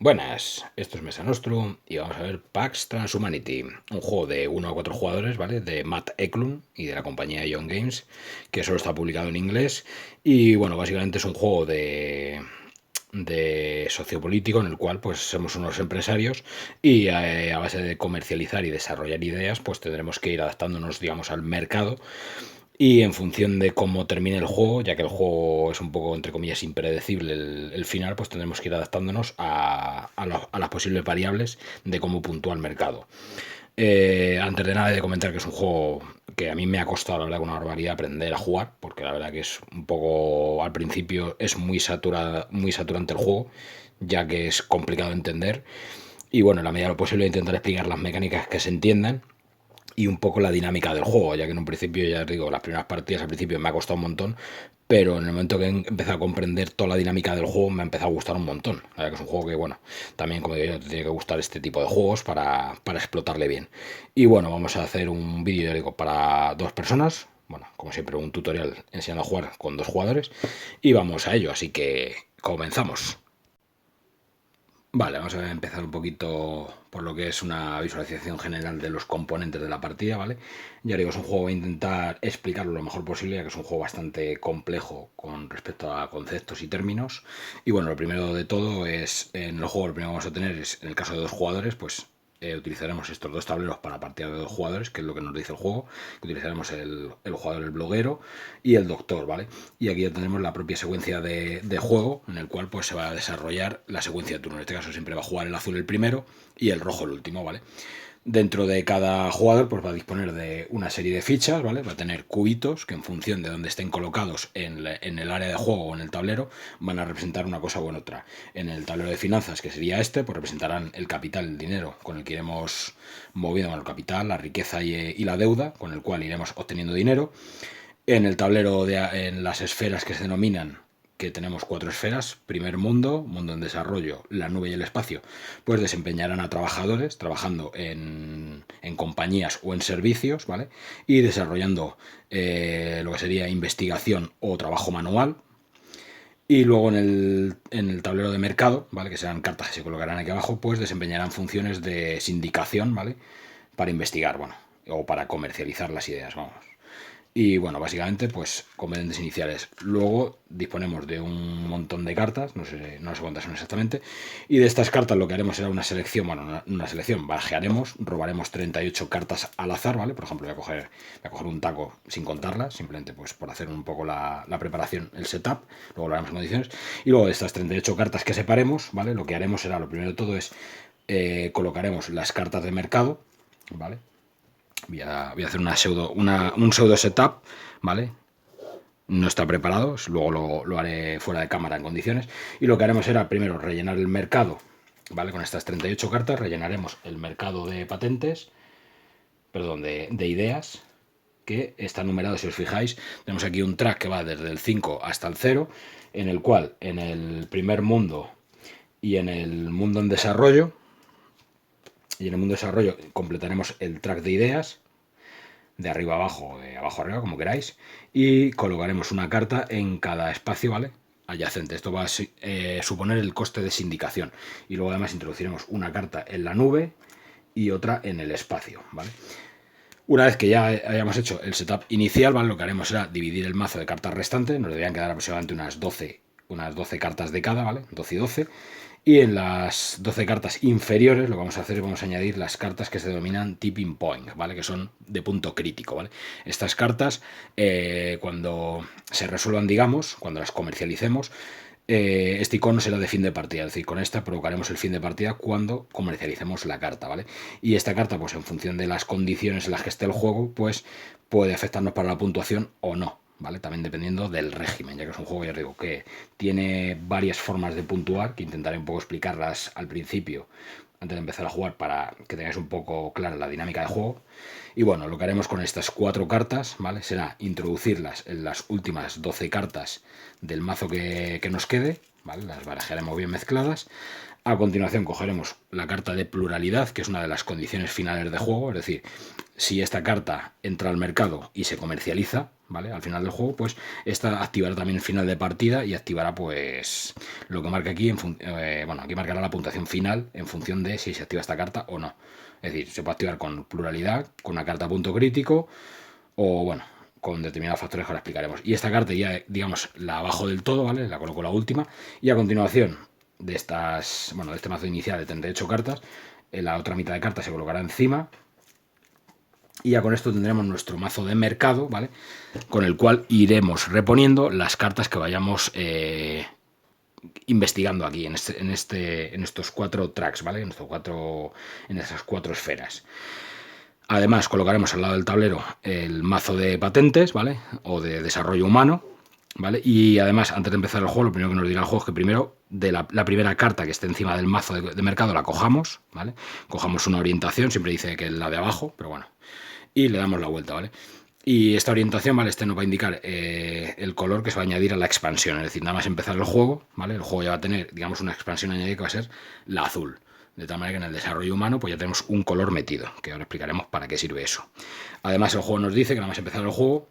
Buenas, esto es Mesa Nostrum y vamos a ver Pax Transhumanity, un juego de 1 a 4 jugadores, ¿vale? De Matt Eklund y de la compañía Ion Games, que solo está publicado en inglés. Y bueno, básicamente es un juego de sociopolítico en el cual pues somos unos empresarios y a base de comercializar y desarrollar ideas pues tendremos que ir adaptándonos, digamos, al mercado y en función de cómo termine el juego, ya que el juego es un poco, entre comillas, impredecible el final, pues tendremos que ir adaptándonos a las posibles variables de cómo puntúa el mercado. Antes de nada, he de comentar que es un juego que a mí me ha costado, la verdad, una barbaridad aprender a jugar, porque la verdad que es un poco, al principio es muy saturante el juego, ya que es complicado de entender. Y bueno, en la medida de lo posible intentar explicar las mecánicas que se entiendan y un poco la dinámica del juego, ya que en un principio, ya os digo, las primeras partidas al principio me ha costado un montón, pero en el momento que he empezado a comprender toda la dinámica del juego me ha empezado a gustar un montón. La verdad que es un juego que, bueno, también como digo yo, te tiene que gustar este tipo de juegos para explotarle bien. Y bueno, vamos a hacer un vídeo, ya digo, para 2 personas, bueno, como siempre un tutorial enseñando a jugar con 2 jugadores, y vamos a ello, así que comenzamos. Vale, vamos a empezar un poquito por lo que es una visualización general de los componentes de la partida, ¿vale? Ya digo, es un juego, voy a intentar explicarlo lo mejor posible, ya que es un juego bastante complejo con respecto a conceptos y términos. Y bueno, lo primero de todo es, en el juego lo primero que vamos a tener es, en el caso de 2 jugadores, pues utilizaremos estos 2 tableros para partida de 2 jugadores, que es lo que nos dice el juego, que utilizaremos el jugador, el bloguero y el doctor, ¿vale? Y aquí ya tenemos la propia secuencia de juego, en el cual pues se va a desarrollar la secuencia de turno. En este caso siempre va a jugar el azul el primero y el rojo el último, ¿vale? Dentro de cada jugador pues va a disponer de una serie de fichas, ¿vale? Va a tener cubitos que en función de dónde estén colocados en el área de juego o en el tablero van a representar una cosa u otra. En el tablero de finanzas, que sería este, pues representarán el capital, el dinero con el que iremos moviendo, bueno, el capital, la riqueza y la deuda, con el cual iremos obteniendo dinero. En el tablero, en las esferas que se denominan, que tenemos 4 esferas: primer mundo, mundo en desarrollo, la nube y el espacio, pues desempeñarán a trabajadores trabajando en compañías o en servicios, ¿vale? Y desarrollando lo que sería investigación o trabajo manual. Y luego en el tablero de mercado, ¿vale? Que serán cartas que se colocarán aquí abajo, pues desempeñarán funciones de sindicación, ¿vale? Para investigar, bueno, o para comercializar las ideas, vamos. Y bueno, básicamente, pues componentes iniciales. Luego disponemos de un montón de cartas, no sé cuántas son exactamente. Y de estas cartas lo que haremos será una selección, bueno, una selección, barajearemos, robaremos 38 cartas al azar, ¿vale? Por ejemplo, voy a coger un taco sin contarlas, simplemente pues por hacer un poco la preparación, el setup, luego lo haremos en condiciones. Y luego de estas 38 cartas que separemos, ¿vale? Lo que haremos será, lo primero de todo es, colocaremos las cartas de mercado, ¿vale? Voy a hacer un pseudo setup, ¿vale? No está preparado, luego lo haré fuera de cámara en condiciones. Y lo que haremos será primero rellenar el mercado, ¿vale? Con estas 38 cartas rellenaremos el mercado de patentes, perdón, de ideas, que está numerado, si os fijáis. Tenemos aquí un track que va desde el 5 hasta el 0, en el cual en el primer mundo y en el mundo en desarrollo, completaremos el track de ideas, de arriba abajo, de abajo arriba, como queráis, y colocaremos una carta en cada espacio, ¿vale? Adyacente. Esto va a suponer el coste de sindicación. Y luego además introduciremos una carta en la nube y otra en el espacio, ¿vale? Una vez que ya hayamos hecho el setup inicial, ¿vale? Lo que haremos será dividir el mazo de cartas restantes. Nos deberían quedar aproximadamente unas 12 cartas de cada, ¿vale? 12 y 12. Y en las 12 cartas inferiores lo que vamos a hacer es vamos a añadir las cartas que se denominan tipping point, ¿vale? Que son de punto crítico, ¿vale? Estas cartas, cuando se resuelvan, digamos, cuando las comercialicemos, este icono será de fin de partida, es decir, con esta provocaremos el fin de partida cuando comercialicemos la carta, ¿vale? Y esta carta, pues en función de las condiciones en las que esté el juego, pues puede afectarnos para la puntuación o no, ¿vale? También dependiendo del régimen, ya que es un juego, ya os digo, que tiene varias formas de puntuar, que intentaré un poco explicarlas al principio, antes de empezar a jugar, para que tengáis un poco clara la dinámica de juego. Y bueno, lo que haremos con estas 4 cartas, ¿vale? Será introducirlas en las últimas 12 cartas del mazo que nos quede, ¿vale? Las barajaremos bien mezcladas. A continuación cogeremos la carta de pluralidad, que es una de las condiciones finales de juego, es decir, si esta carta entra al mercado y se comercializa, ¿vale? Al final del juego, pues esta activará también el final de partida y activará pues lo que marca aquí, bueno, aquí marcará la puntuación final en función de si se activa esta carta o no. Es decir, se puede activar con pluralidad, con una carta punto crítico o bueno, con determinados factores que ahora explicaremos. Y esta carta ya, digamos, la bajo del todo, ¿vale? La coloco la última y a continuación de estas, bueno, de este mazo inicial de 38 cartas, la otra mitad de cartas se colocará encima. Y ya con esto tendremos nuestro mazo de mercado, ¿vale? Con el cual iremos reponiendo las cartas que vayamos investigando aquí en estos 4 tracks, ¿vale? En esas 4 esferas. Además, colocaremos al lado del tablero el mazo de patentes, ¿vale? O de desarrollo humano, ¿vale? Y además, antes de empezar el juego, lo primero que nos dirá el juego es que primero, de la primera carta que esté encima del mazo de mercado, la cojamos, ¿vale? Cojamos una orientación, siempre dice que es la de abajo, pero bueno. Y le damos la vuelta, ¿vale? Y esta orientación, ¿vale? Este nos va a indicar el color que se va a añadir a la expansión. Es decir, nada más empezar el juego, ¿vale? El juego ya va a tener, digamos, una expansión añadida que va a ser la azul. De tal manera que en el desarrollo humano pues ya tenemos un color metido, que ahora explicaremos para qué sirve eso. Además, el juego nos dice que nada más empezar el juego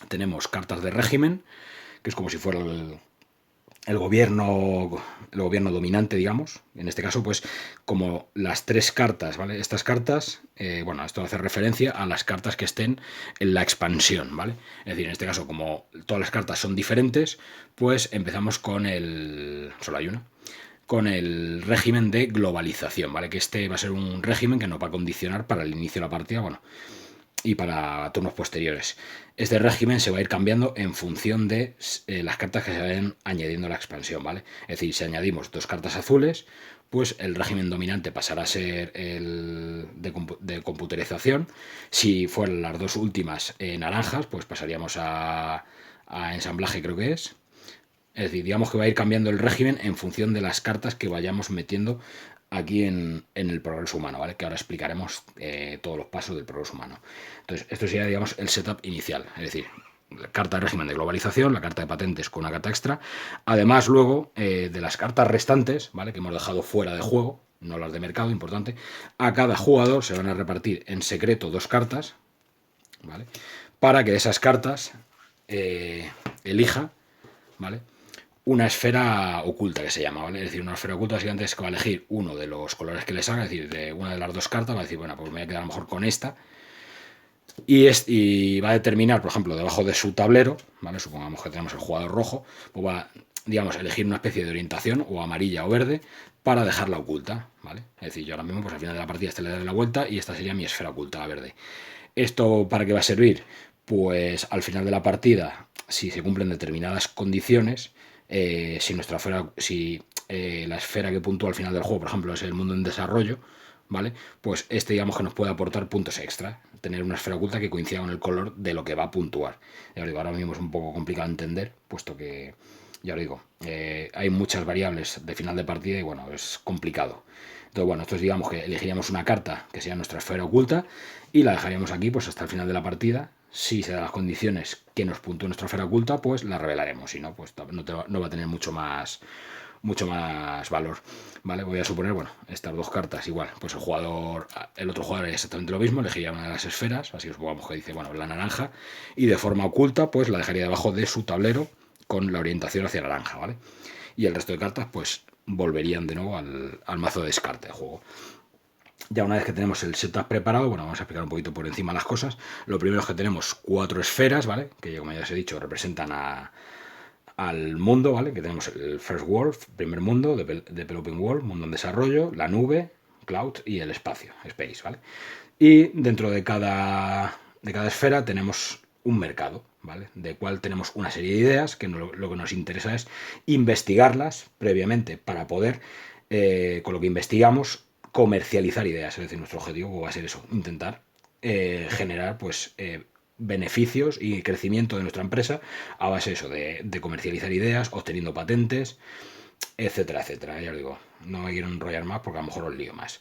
tenemos cartas de régimen, que es como si fuera el gobierno dominante, digamos. En este caso, pues, como las 3 cartas, ¿vale? Estas cartas, bueno, esto hace referencia a las cartas que estén en la expansión, ¿vale? Es decir, en este caso, como todas las cartas son diferentes, pues empezamos con solo hay una. Con el régimen de globalización, ¿vale? Que este va a ser un régimen que nos va a condicionar para el inicio de la partida, bueno, y para turnos posteriores. Este régimen se va a ir cambiando en función de las cartas que se vayan añadiendo a la expansión, ¿vale? Es decir, si añadimos 2 cartas azules, pues el régimen dominante pasará a ser el de computerización. Si fueran las 2 últimas naranjas, pues pasaríamos a ensamblaje, creo que es. Es decir, digamos que va a ir cambiando el régimen en función de las cartas que vayamos metiendo aquí en el progreso humano, ¿vale? Que ahora explicaremos todos los pasos del progreso humano. Entonces, esto sería, digamos, el setup inicial, es decir, la carta de régimen de globalización, la carta de patentes con una carta extra. Además, luego, de las cartas restantes, ¿vale? Que hemos dejado fuera de juego, no las de mercado, importante, a cada jugador se van a repartir en secreto 2 cartas, ¿vale? Para que de esas cartas elija, ¿vale? Una esfera oculta que se llama, ¿vale? Es decir, una esfera oculta básicamente es que va a elegir uno de los colores que le salga, es decir, de una de las 2 cartas, va a decir, bueno, pues me voy a quedar a lo mejor con esta. Y va a determinar, por ejemplo, debajo de su tablero, ¿vale? Supongamos que tenemos el jugador rojo, pues va, digamos, a elegir una especie de orientación, o amarilla o verde, para dejarla oculta, ¿vale? Es decir, yo ahora mismo, pues al final de la partida este le daré la vuelta y esta sería mi esfera oculta, la verde. ¿Esto para qué va a servir? Pues al final de la partida, si se cumplen determinadas condiciones, si la esfera que puntúa al final del juego, por ejemplo, es el mundo en desarrollo, ¿vale? Pues digamos que nos puede aportar puntos extra, tener una esfera oculta que coincida con el color de lo que va a puntuar. Ya os digo, ahora mismo es un poco complicado de entender, puesto que, ya os digo, hay muchas variables de final de partida y bueno, es complicado. Entonces, bueno, esto digamos que elegiríamos una carta que sea nuestra esfera oculta y la dejaríamos aquí pues hasta el final de la partida. Si se dan las condiciones que nos puntúe nuestra esfera oculta, pues la revelaremos. Si no, pues no va a tener mucho más valor, ¿vale? Voy a suponer, bueno, estas 2 cartas igual, pues el otro jugador haría exactamente lo mismo, elegiría una de las esferas, así que supongamos que dice, bueno, la naranja, y de forma oculta, pues la dejaría debajo de su tablero con la orientación hacia naranja, ¿vale? Y el resto de cartas, pues volverían de nuevo al mazo de descarte de juego. Ya una vez que tenemos el setup preparado, bueno, vamos a explicar un poquito por encima las cosas. Lo primero es que tenemos 4 esferas, ¿vale? Que como ya os he dicho, representan al mundo, ¿vale? Que tenemos el First World, primer mundo, Developing World, mundo en desarrollo, la nube, Cloud y el espacio, Space, ¿vale? Y dentro de cada esfera tenemos un mercado, ¿vale? De cual tenemos una serie de ideas que lo que nos interesa es investigarlas previamente para poder, con lo que investigamos, comercializar ideas. Es decir, nuestro objetivo va a ser eso, intentar generar, pues, beneficios y crecimiento de nuestra empresa a base de eso, de comercializar ideas, obteniendo patentes, etcétera, etcétera. Ya os digo, no me quiero enrollar más porque a lo mejor os lío más.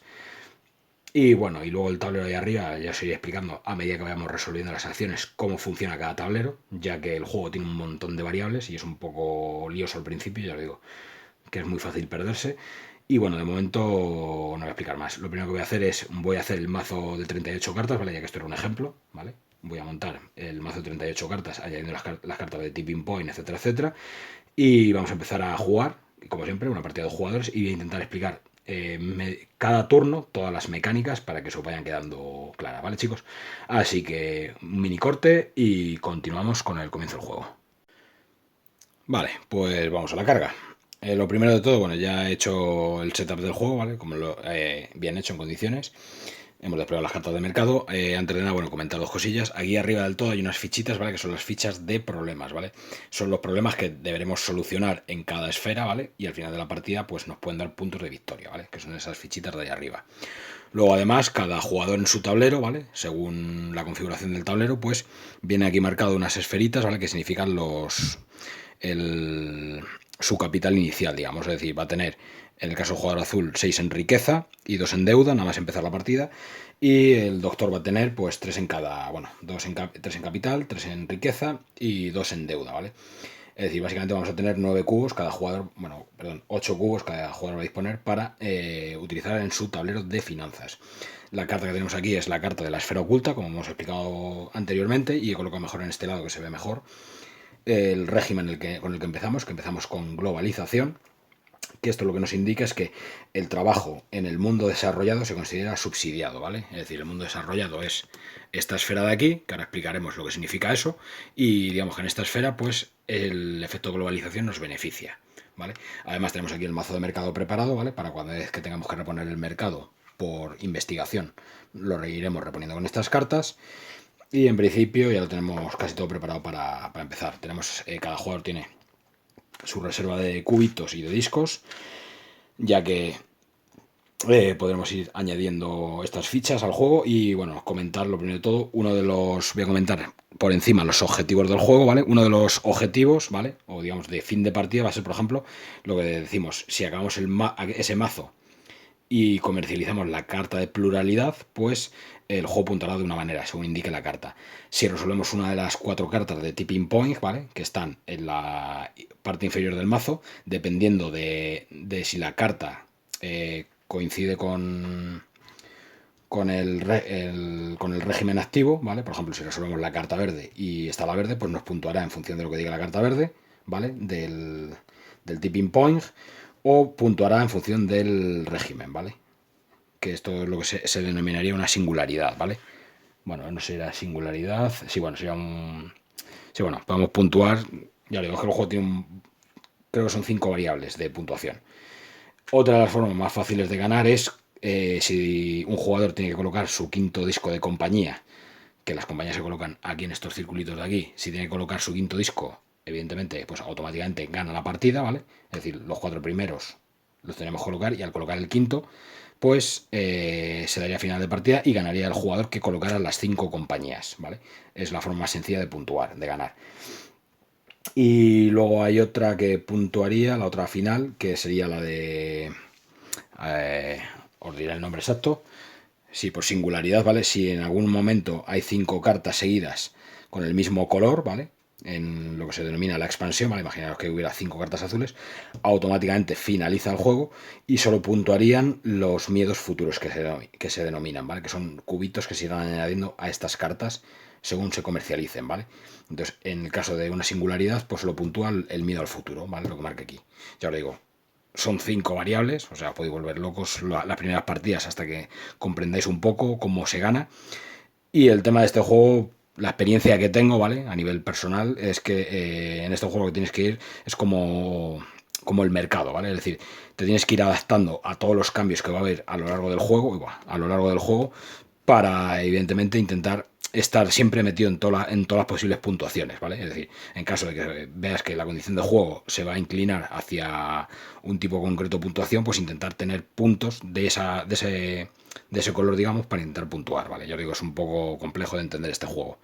Y bueno, y luego el tablero de arriba ya os iré explicando a medida que vayamos resolviendo las acciones cómo funciona cada tablero, ya que el juego tiene un montón de variables y es un poco lioso al principio, ya os digo, que es muy fácil perderse. Y bueno, de momento no voy a explicar más. Lo primero que voy a hacer el mazo de 38 cartas, ¿vale? Ya que esto era un ejemplo, ¿vale? Voy a montar el mazo de 38 cartas, añadiendo las cartas de Tipping Point, etcétera, etcétera. Y vamos a empezar a jugar, como siempre, una partida de jugadores, y voy a intentar explicar cada turno todas las mecánicas para que se os vayan quedando claras, ¿vale, chicos? Así que un mini corte y continuamos con el comienzo del juego. Vale, pues vamos a la carga. Lo primero de todo, bueno, ya he hecho el setup del juego, ¿vale? Como lo bien hecho en condiciones. Hemos desplegado las cartas de mercado. Antes de nada, bueno, comentar dos cosillas. Aquí arriba del todo hay unas fichitas, ¿vale? Que son las fichas de problemas, ¿vale? Son los problemas que deberemos solucionar en cada esfera, ¿vale? Y al final de la partida, pues nos pueden dar puntos de victoria, ¿vale? Que son esas fichitas de ahí arriba. Luego, además, cada jugador en su tablero, ¿vale? Según la configuración del tablero, pues viene aquí marcado unas esferitas, ¿vale? Que significan su capital inicial, digamos. Es decir, va a tener, en el caso del jugador azul, 6 en riqueza y 2 en deuda, nada más empezar la partida. Y el doctor va a tener, pues, 3 en cada, bueno, 3 en capital, 3 en riqueza y 2 en deuda, ¿vale? Es decir, básicamente vamos a tener 9 cubos cada jugador, bueno, perdón, 8 cubos cada jugador va a disponer para utilizar en su tablero de finanzas. La carta que tenemos aquí es la carta de la esfera oculta, como hemos explicado anteriormente, y he colocado mejor en este lado que se ve mejor. El régimen con el que empezamos con globalización, que esto lo que nos indica es que el trabajo en el mundo desarrollado se considera subsidiado, ¿vale? Es decir, el mundo desarrollado es esta esfera de aquí, que ahora explicaremos lo que significa eso, y digamos que en esta esfera, pues el efecto de globalización nos beneficia, ¿vale? Además tenemos aquí el mazo de mercado preparado, ¿vale? Para cuando es que tengamos que reponer el mercado por investigación, lo iremos reponiendo con estas cartas. Y en principio ya lo tenemos casi todo preparado para empezar. Cada jugador tiene su reserva de cubitos y de discos, ya que podremos ir añadiendo estas fichas al juego. Y bueno, comentar lo primero de todo, voy a comentar por encima los objetivos del juego, ¿vale? Uno de los objetivos, ¿vale? O digamos de fin de partida va a ser, por ejemplo, lo que decimos, si acabamos ese mazo y comercializamos la carta de pluralidad, pues el juego puntuará de una manera, según indique la carta. Si resolvemos una de las 4 cartas de Tipping Point, ¿vale? Que están en la parte inferior del mazo, dependiendo de si la carta coincide con el régimen activo, ¿vale? Por ejemplo, si resolvemos la carta verde y está la verde, pues nos puntuará en función de lo que diga la carta verde, ¿vale? Del Tipping Point, o puntuará en función del régimen, ¿vale? Que esto es lo que se denominaría una singularidad, ¿vale? Bueno, no será singularidad, sí, bueno, sería un... Sí, bueno, podemos puntuar, ya le digo que el juego tiene creo que son 5 variables de puntuación. Otra de las formas más fáciles de ganar es si un jugador tiene que colocar su quinto disco de compañía, que las compañías se colocan aquí en estos circulitos de aquí, si tiene que colocar su quinto disco, evidentemente, pues automáticamente gana la partida, ¿vale? Es decir, los 4 primeros los tenemos que colocar y al colocar el quinto, pues se daría final de partida y ganaría el jugador que colocara las 5 compañías, ¿vale? Es la forma más sencilla de puntuar, de ganar. Y luego hay otra que puntuaría, la otra final, que sería la de... os diré el nombre exacto. Sí, por singularidad, ¿vale? Si en algún momento hay 5 cartas seguidas con el mismo color, ¿vale? En lo que se denomina la expansión, ¿vale? Imaginaos que hubiera 5 cartas azules, automáticamente finaliza el juego y solo puntuarían los miedos futuros que se denominan, ¿vale? Que son cubitos que se irán añadiendo a estas cartas según se comercialicen, ¿vale? Entonces, en el caso de una singularidad, pues lo puntúa el miedo al futuro, ¿vale? Lo que marque aquí. Ya os digo, son 5 variables, o sea, podéis volver locos las primeras partidas hasta que comprendáis un poco cómo se gana. Y el tema de este juego, la experiencia que tengo, ¿vale? A nivel personal, es que en este juego que tienes que ir es como el mercado, ¿vale? Es decir, te tienes que ir adaptando a todos los cambios que va a haber a lo largo del juego, para evidentemente intentar estar siempre metido en todas las posibles puntuaciones, ¿vale? Es decir, en caso de que veas que la condición de juego se va a inclinar hacia un tipo concreto de puntuación, pues intentar tener puntos de ese color, digamos, para intentar puntuar, ¿vale? Yo digo, es un poco complejo de entender este juego.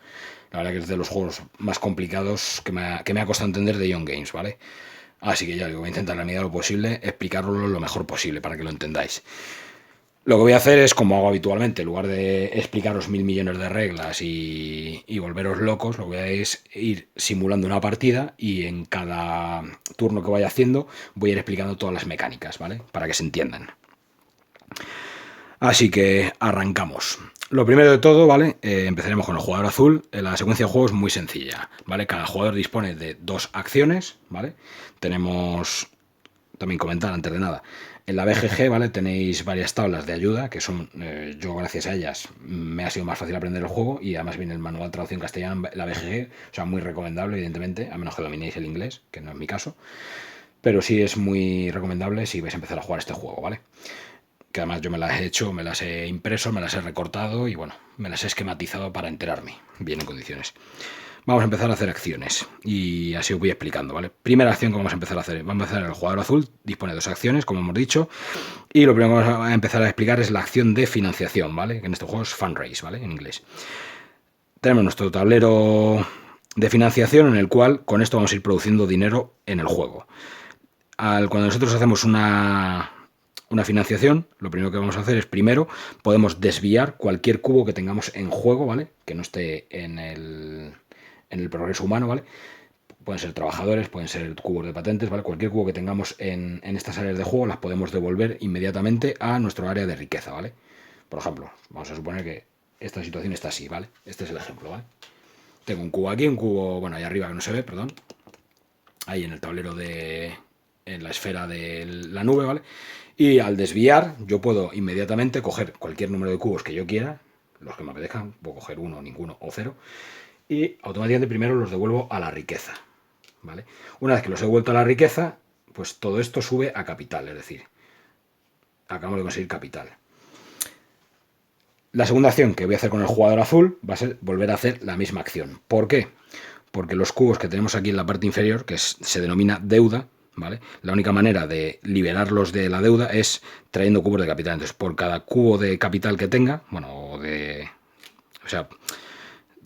La verdad que es de los juegos más complicados que me ha costado entender de Ion Games, ¿vale? Así que ya digo, voy a intentar a la medida de lo posible explicarlo lo mejor posible para que lo entendáis. Lo que voy a hacer es, como hago habitualmente, en lugar de explicaros 1000 millones de reglas y volveros locos, lo que voy a es ir simulando una partida y en cada turno que vaya haciendo voy a ir explicando todas las mecánicas, ¿vale? Para que se entiendan. Así que arrancamos. Lo primero de todo, ¿vale? Empezaremos con el jugador azul. La secuencia de juego es muy sencilla, ¿vale? Cada jugador dispone de 2 acciones, ¿vale? Tenemos, también comentar antes de nada, en la BGG, ¿vale? Tenéis varias tablas de ayuda, que son, yo gracias a ellas me ha sido más fácil aprender el juego, y además viene el manual de traducción castellano en la BGG, o sea, muy recomendable, evidentemente, a menos que dominéis el inglés, que no es mi caso, pero sí es muy recomendable si vais a empezar a jugar este juego, ¿vale? Que además yo me las he hecho, me las he impreso, me las he recortado y bueno, me las he esquematizado para enterarme bien en condiciones. Vamos a empezar a hacer acciones y así os voy explicando, ¿vale? Primera acción que vamos a empezar a hacer. Vamos a hacer el jugador azul, dispone de 2 acciones, como hemos dicho, y lo primero que vamos a empezar a explicar es la acción de financiación, ¿vale? Que en este juego es fundraise, ¿vale? En inglés. Tenemos nuestro tablero de financiación en el cual con esto vamos a ir produciendo dinero en el juego. Cuando nosotros hacemos una financiación, lo primero que vamos a hacer es, primero, podemos desviar cualquier cubo que tengamos en juego, ¿vale? Que no esté en el progreso humano, ¿vale? Pueden ser trabajadores, pueden ser cubos de patentes, ¿vale? Cualquier cubo que tengamos en estas áreas de juego las podemos devolver inmediatamente a nuestro área de riqueza, ¿vale? Por ejemplo, vamos a suponer que esta situación está así, ¿vale? Este es el ejemplo, ¿vale? Tengo un cubo aquí, un cubo, bueno, ahí arriba que no se ve, perdón. Ahí en el tablero en la esfera de la nube, ¿vale? Y al desviar, yo puedo inmediatamente coger cualquier número de cubos que yo quiera, los que me apetezcan, puedo coger 1, ninguno o 0, y automáticamente primero los devuelvo a la riqueza, ¿vale? Una vez que los he devuelto a la riqueza, pues todo esto sube a capital, es decir, acabamos de conseguir capital. La segunda acción que voy a hacer con el jugador azul va a ser volver a hacer la misma acción. ¿Por qué? Porque los cubos que tenemos aquí en la parte inferior, que se denomina deuda, ¿vale? La única manera de liberarlos de la deuda es trayendo cubos de capital. Entonces, por cada cubo de capital que tenga, bueno, o sea,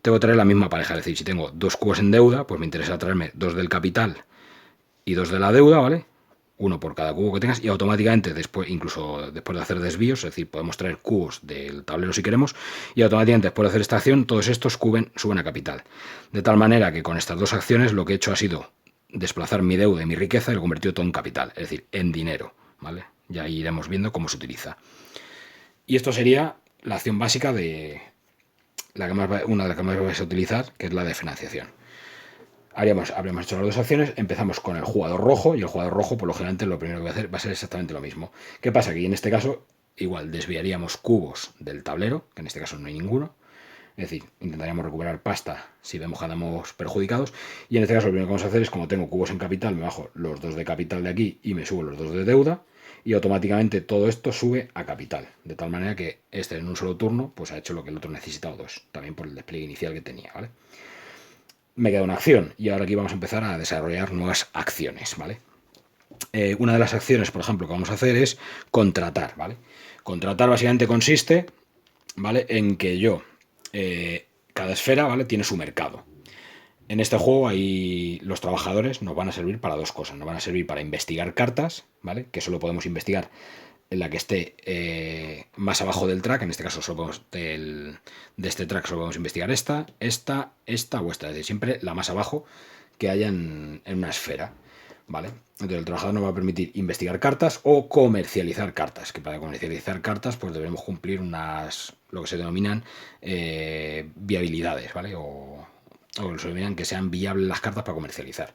tengo que traer la misma pareja. Es decir, si tengo 2 cubos en deuda, pues me interesa traerme 2 del capital y 2 de la deuda, ¿vale? Uno por cada cubo que tengas, y automáticamente después, incluso después de hacer desvíos, es decir, podemos traer cubos del tablero si queremos, y automáticamente después de hacer esta acción, todos estos suben a capital. De tal manera que con estas 2 acciones lo que he hecho ha sido desplazar mi deuda y mi riqueza y lo he convertido todo en capital, es decir, en dinero, ¿vale? Ya iremos viendo cómo se utiliza. Y esto sería la acción básica de una de las que más vais a utilizar, que es la de financiación. Habríamos hecho las 2 acciones, empezamos con el jugador rojo, y el jugador rojo, por lo general, lo primero que voy a hacer va a ser exactamente lo mismo. ¿Qué pasa? Que en este caso, igual, desviaríamos cubos del tablero, que en este caso no hay ninguno, es decir, intentaríamos recuperar pasta si vemos que andamos perjudicados, y en este caso lo primero que vamos a hacer es, como tengo cubos en capital, me bajo los 2 de capital de aquí y me subo los 2 de deuda, y automáticamente todo esto sube a capital, de tal manera que este en un solo turno pues ha hecho lo que el otro necesitaba 2, también por el despliegue inicial que tenía, ¿vale? Me queda una acción y ahora aquí vamos a empezar a desarrollar nuevas acciones, ¿vale? Una de las acciones, por ejemplo, que vamos a hacer es contratar, ¿vale? Contratar básicamente consiste, ¿vale?, en que cada esfera, ¿vale?, tiene su mercado. En este juego los trabajadores nos van a servir para 2 cosas. Nos van a servir para investigar cartas, ¿vale?, que solo podemos investigar en la que esté más abajo del track. En este caso de este track solo podemos investigar esta o esta. Es decir, siempre la más abajo que haya en una esfera, ¿vale? Entonces el trabajador nos va a permitir investigar cartas o comercializar cartas, que para comercializar cartas pues debemos cumplir lo que se denominan viabilidades, ¿vale? O se denominan que sean viables las cartas para comercializar.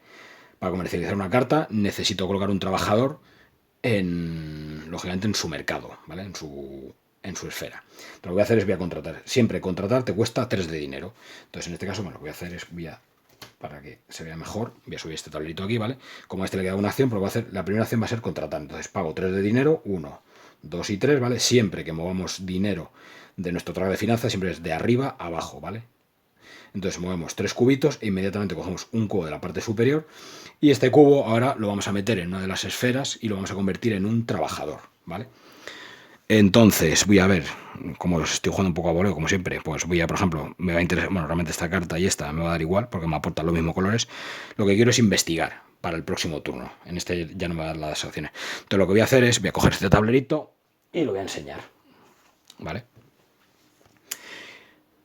Para comercializar una carta necesito colocar un trabajador lógicamente en su mercado, ¿vale? En su esfera. Entonces, lo que voy a hacer es voy a contratar. Siempre contratar te cuesta 3 de dinero. Entonces, en este caso, lo que voy a hacer es para que se vea mejor, voy a subir este tablerito aquí, ¿vale? Como a este le queda una acción, pues la primera acción va a ser contratar. Entonces, pago 3 de dinero, 1, 2 y 3, ¿vale? Siempre que movamos dinero de nuestro track de finanzas, siempre es de arriba a abajo, ¿vale? Entonces movemos 3 cubitos e inmediatamente cogemos un cubo de la parte superior, y este cubo ahora lo vamos a meter en una de las esferas y lo vamos a convertir en un trabajador, ¿vale? Entonces voy a ver, como los estoy jugando un poco a voleo, como siempre, pues voy a, por ejemplo, me va a interesar, bueno, realmente esta carta y esta me va a dar igual porque me aportan los mismos colores. Lo que quiero es investigar para el próximo turno. En este ya no me va a dar las acciones. Entonces lo que voy a hacer es, voy a coger este tablerito y lo voy a enseñar. ¿vale?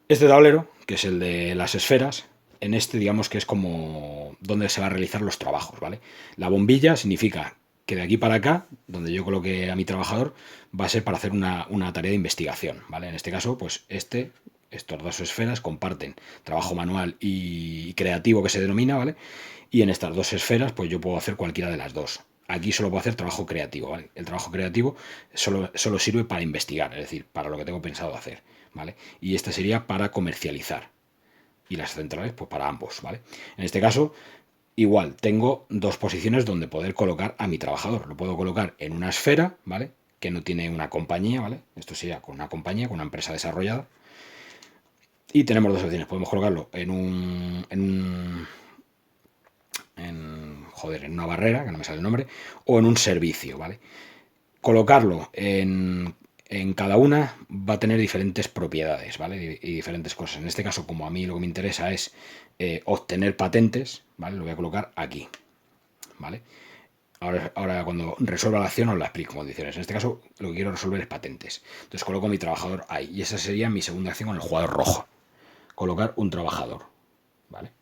Este tablero, que es el de las esferas, en este digamos que es como donde se va a realizar los trabajos, ¿vale? La bombilla significa que de aquí para acá, donde yo coloque a mi trabajador, va a ser para hacer una tarea de investigación, ¿vale? En este caso, pues estas dos esferas comparten trabajo manual y creativo, que se denomina, ¿vale? Y en estas dos esferas, pues yo puedo hacer cualquiera de las dos. Aquí solo puedo hacer trabajo creativo, ¿vale? El trabajo creativo solo sirve para investigar, es decir, para lo que tengo pensado hacer, ¿vale? Y esta sería para comercializar. Y las centrales, pues para ambos, ¿vale? En este caso, igual, tengo dos posiciones donde poder colocar a mi trabajador. Lo puedo colocar en una esfera, ¿vale? Que no tiene una compañía, ¿vale? Esto sería con una compañía, con una empresa desarrollada. Y tenemos dos opciones. Podemos colocarlo en una barrera, que no me sale el nombre, o en un servicio, ¿vale? Colocarlo en cada una va a tener diferentes propiedades, ¿vale? Y diferentes cosas. En este caso, como a mí lo que me interesa es obtener patentes, ¿vale? Lo voy a colocar aquí, ¿vale? Ahora cuando resuelva la acción os la explico condiciones. En este caso, lo que quiero resolver es patentes. Entonces coloco a mi trabajador ahí. Y esa sería mi segunda acción con el jugador rojo. Colocar un trabajador, ¿vale?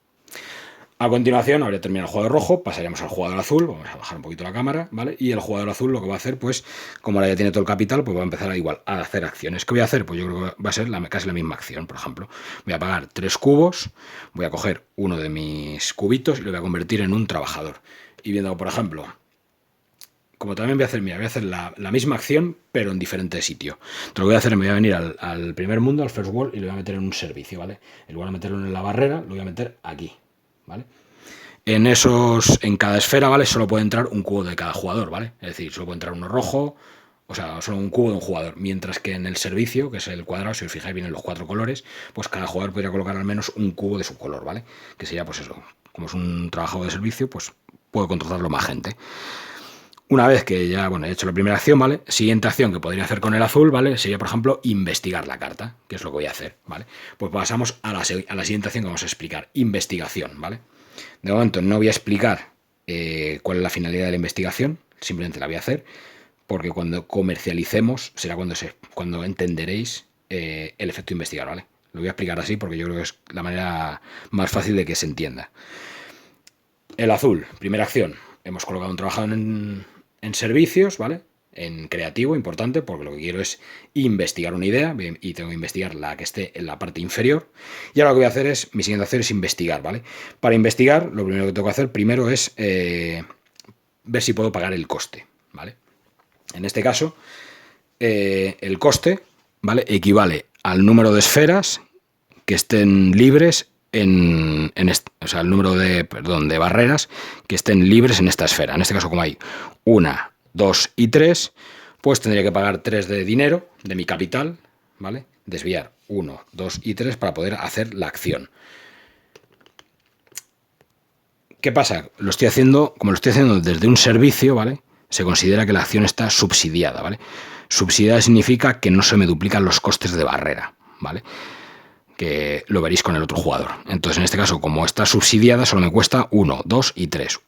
A continuación, ahora termina el jugador rojo, pasaríamos al jugador azul, vamos a bajar un poquito la cámara, ¿vale? Y el jugador azul lo que va a hacer, pues, como ahora ya tiene todo el capital, pues va a empezar a hacer acciones. ¿Qué voy a hacer? Pues yo creo que va a ser casi la misma acción, por ejemplo. Voy a pagar 3 cubos, voy a coger uno de mis cubitos y lo voy a convertir en un trabajador. Y viendo, por ejemplo, como también voy a hacer, mira, voy a hacer la misma acción, pero en diferente sitio. Entonces lo que voy a hacer es me voy a venir al primer mundo, al first world, y lo voy a meter en un servicio, ¿vale? En lugar de meterlo en la barrera, lo voy a meter aquí, ¿vale? En cada esfera, ¿vale? Solo puede entrar un cubo de cada jugador, ¿vale? Es decir, solo puede entrar uno rojo, o sea, solo un cubo de un jugador. Mientras que en el servicio, que es el cuadrado, si os fijáis vienen los 4 colores, pues cada jugador podría colocar al menos un cubo de su color, ¿vale? Que sería, pues eso, como es un trabajo de servicio, pues puedo contratarlo más gente. Una vez que ya, bueno, he hecho la primera acción, ¿vale? Siguiente acción que podría hacer con el azul, ¿vale? Sería, por ejemplo, investigar la carta, que es lo que voy a hacer, ¿vale? Pues pasamos a la siguiente acción que vamos a explicar, investigación, ¿vale? De momento no voy a explicar cuál es la finalidad de la investigación, simplemente la voy a hacer, porque cuando comercialicemos será cuando entenderéis el efecto investigar, ¿vale? Lo voy a explicar así porque yo creo que es la manera más fácil de que se entienda. El azul, primera acción, hemos colocado un trabajador en servicios, ¿vale? En creativo, importante, porque lo que quiero es investigar una idea y tengo que investigar la que esté en la parte inferior. Y ahora lo que voy a hacer mi siguiente acción es investigar, ¿vale? Para investigar, lo primero que tengo que hacer primero es ver si puedo pagar el coste, ¿vale? En este caso, el coste, ¿vale? Equivale al número de esferas que estén libres o sea, el número de barreras que estén libres en esta esfera. En este caso, como hay 1, 2 y 3, pues tendría que pagar 3 de dinero, de mi capital, ¿vale? Desviar 1, 2 y 3 para poder hacer la acción. ¿Qué pasa? Como lo estoy haciendo desde un servicio, ¿vale? Se considera que la acción está subsidiada, ¿vale? Subsidiada significa que no se me duplican los costes de barrera, ¿vale? Que lo veréis con el otro jugador. Entonces, en este caso, como está subsidiada, solo me cuesta 1, 2 y 3,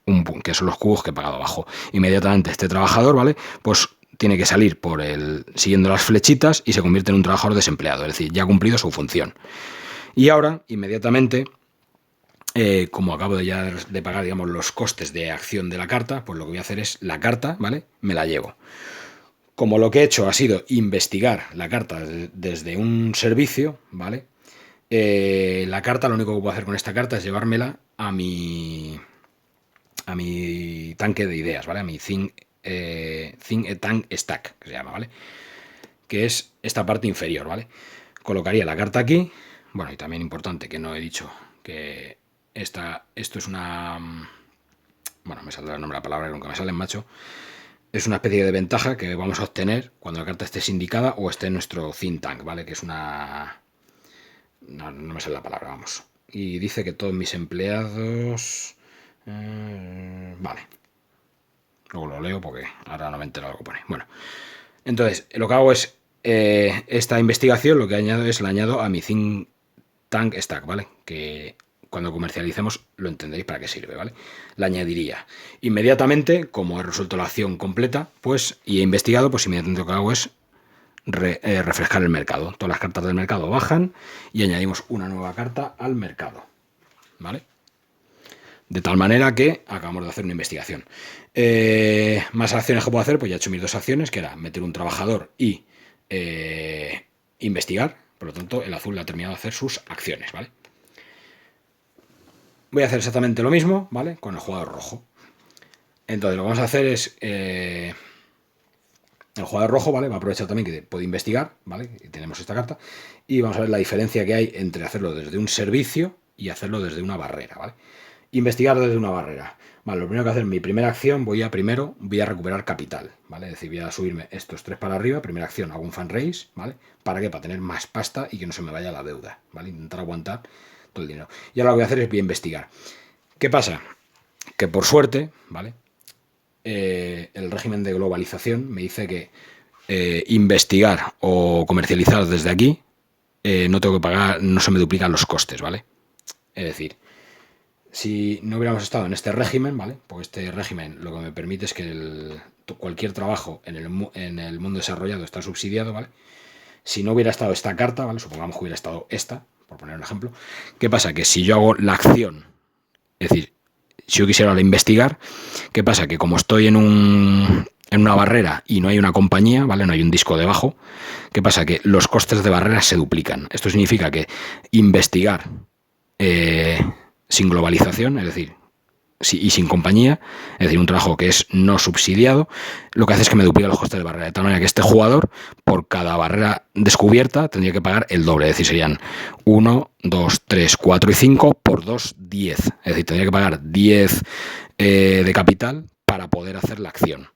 que son los cubos que he pagado abajo. Inmediatamente este trabajador, ¿vale? Pues tiene que salir siguiendo las flechitas y se convierte en un trabajador desempleado, es decir, ya ha cumplido su función. Y ahora, inmediatamente, como acabo de pagar, digamos, los costes de acción de la carta, pues lo que voy a hacer es la carta, ¿vale? Me la llevo. Como lo que he hecho ha sido investigar la carta desde un servicio, ¿vale? La carta, lo único que puedo hacer con esta carta es llevármela a mi tanque de ideas, ¿vale? A mi Think Tank Stack, que se llama, ¿vale? Que es esta parte inferior, ¿vale? Colocaría la carta aquí. Bueno, y también importante, que no he dicho que esto es una... Bueno, me saldrá el nombre de la palabra, que nunca me sale en macho. Es una especie de ventaja que vamos a obtener cuando la carta esté sindicada o esté en nuestro Think Tank, ¿vale? Que es una... No me sale la palabra, vamos. Y dice que todos mis empleados... vale. Luego lo leo porque ahora no me entero lo que pone. Bueno, entonces lo que hago es esta investigación, lo que añado es la añado a mi Think Tank Stack, ¿vale? Que cuando comercialicemos lo entenderéis para qué sirve, ¿vale? La añadiría. Inmediatamente, como he resuelto la acción completa, pues, y he investigado, pues inmediatamente lo que hago es refrescar el mercado. Todas las cartas del mercado bajan y añadimos una nueva carta al mercado, ¿vale? De tal manera que acabamos de hacer una investigación. Más acciones que puedo hacer, pues ya he hecho mis 2 acciones, que era meter un trabajador y investigar. Por lo tanto, el azul ha terminado de hacer sus acciones, ¿vale? Voy a hacer exactamente lo mismo, ¿vale? Con el jugador rojo. Entonces, lo que vamos a hacer es... el jugador rojo, ¿vale? Va a aprovechar también que puede investigar, ¿vale? Y tenemos esta carta. Y vamos a ver la diferencia que hay entre hacerlo desde un servicio y hacerlo desde una barrera, ¿vale? Investigar desde una barrera. Vale, lo primero que hacer, mi primera acción, voy a recuperar capital, ¿vale? Es decir, voy a subirme estos 3 para arriba. Primera acción, hago un fundraise, ¿vale? ¿Para qué? Para tener más pasta y que no se me vaya la deuda, ¿vale? Intentar aguantar todo el dinero. Y ahora lo que voy a hacer es voy a investigar. ¿Qué pasa? Que por suerte, ¿vale? El régimen de globalización me dice que investigar o comercializar desde aquí no tengo que pagar, no se me duplican los costes, ¿vale? Es decir, si no hubiéramos estado en este régimen, ¿vale? Porque este régimen lo que me permite es que cualquier trabajo en el mundo desarrollado está subsidiado, ¿vale? Si no hubiera estado esta carta, ¿vale? Supongamos que hubiera estado esta, por poner un ejemplo. ¿Qué pasa? Que si yo hago la acción, es decir, si yo quisiera investigar, ¿qué pasa? Que como estoy en una barrera y no hay una compañía, ¿vale? No hay un disco debajo, ¿qué pasa? Que los costes de barrera se duplican. Esto significa que investigar sin globalización, es decir, y sin compañía, es decir, un trabajo que es no subsidiado, lo que hace es que me duplica los costes de barrera, de tal manera que este jugador, por cada barrera descubierta, tendría que pagar el doble, es decir, serían 1, 2, 3, 4 y 5 por 2, 10. Es decir, tendría que pagar 10 de capital para poder hacer la acción.